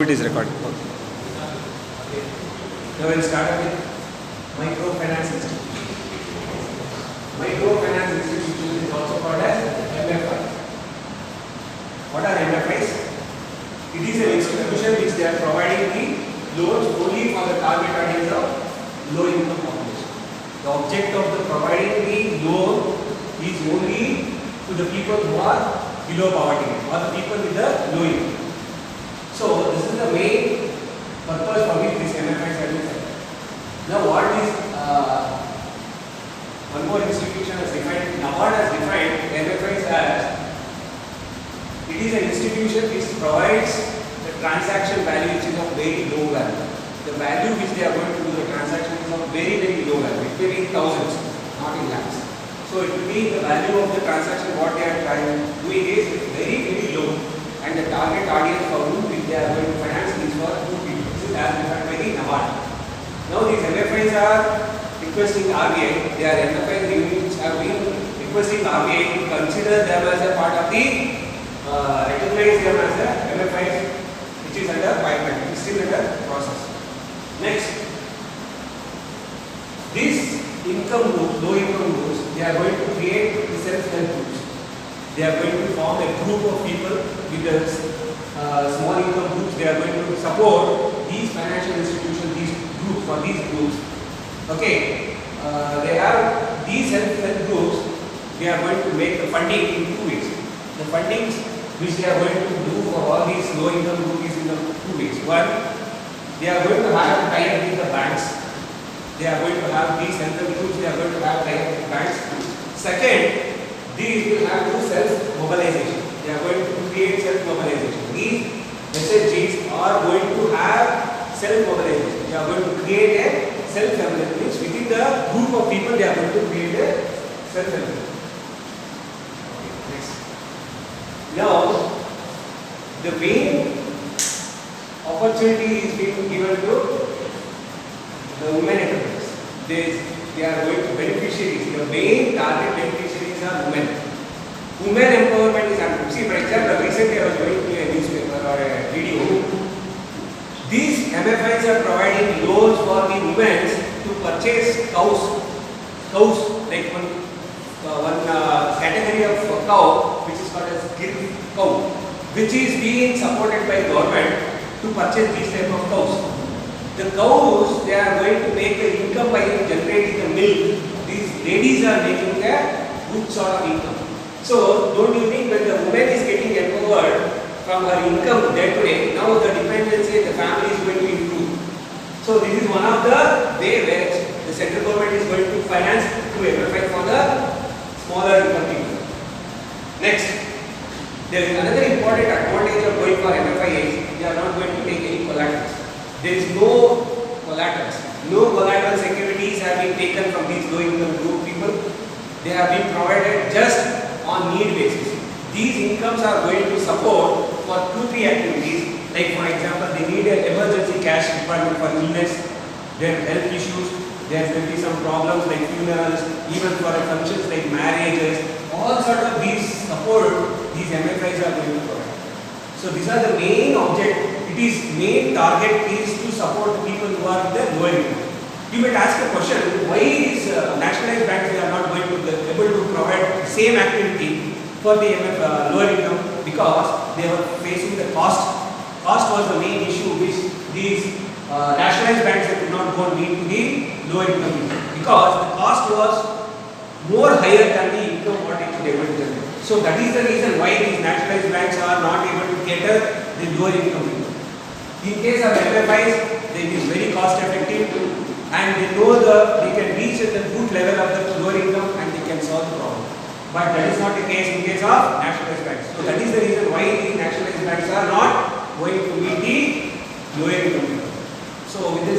It is recording. Okay. Now we'll start with microfinance institution. Microfinance institution is also called as MFI. What are MFIs? It is an institution which they are providing the loans only for the target audience of low income population. The object of the providing the loan is only to the people who are below poverty line or the people with the low income. So this is the main purpose for which this MFIs have been set. Now what is one more institution has defined, NABARD has defined MFIs as it is an institution which provides the transaction value which is of very low value. The value which they are going to do the transaction is of very low value. It may be in thousands, not in lakhs. So it will be the value of the transaction what they are doing is very low. And the target audience for whom they are going to finance is for 2 people. This is as defined by the NABARD. Now these MFIs are requesting RBI, their MFI units have been requesting RBI to consider them as a part of the, recognize them as a MFIs which is under pipeline, it is still under process. Next, these income groups, low income groups, they are going to create the self-help groups. They are going to form a group of people with the small income groups. They are going to support these financial institutions, these groups, for these groups. Okay, they have these self-help groups. They are going to make the funding in 2 ways. The fundings which they are going to do for all these low income groups is in the 2 ways. One, they are going to have tie-up with the banks. They are going to have these self-help groups. They are going to have tie-up with banks. Second, these will have to self-mobilization. They are going to create self-mobilization. These SHGs are going to have self-mobilization. They are going to create a self-mobilization. Means within the group of people, they are going to create a self-mobilization. Okay, next. Now, the main opportunity is being given to the women entrepreneurs. They are going to beneficiaries. The main target beneficiaries are women. Women empowerment is happening. See, for example, recently I was going to a newspaper or a video. These MFIs are providing loans for the women to purchase cows. Cows, like one category of cow, which is called as gir cow, which is being supported by government to purchase these type of cows. The cows, they are going to make an income by generating the milk. These ladies are making a good sort of income. So, don't you think when the woman is getting empowered from her income day to day, now the dependency in the family is going to improve. So, this is one of the way where the central government is going to finance through MFI for the smaller income people. Next, there is another important advantage of going for MFI is they are not going to take any collaterals. There is no collaterals. No collateral securities have been taken from these low income group people. They have been provided just on need basis. These incomes are going to support for 2-3 activities. Like for example, they need an emergency cash requirement for illness, there are health issues, there will be some problems like funerals, even for functions like marriages, all sort of these support these MFIs are going to provide. So these are the main object. Main target is to support the people who are in the lower income. You might ask a question, why is nationalized banks are not going to be able to provide the same activity for the lower income? Because they were facing the cost. Cost was the main issue which these nationalized banks could not go and meet to the lower income people. Because the cost was more higher than the income what it could able to generate. So that is the reason why these nationalized banks are not able to cater the lower income people. In case of MFIs, it is very cost effective and they know they can reach at the good level of the lower income and they can solve the problem. But that is not the case in case of nationalized banks. So that is the reason why the nationalized banks are not going to meet the lower income people. So with this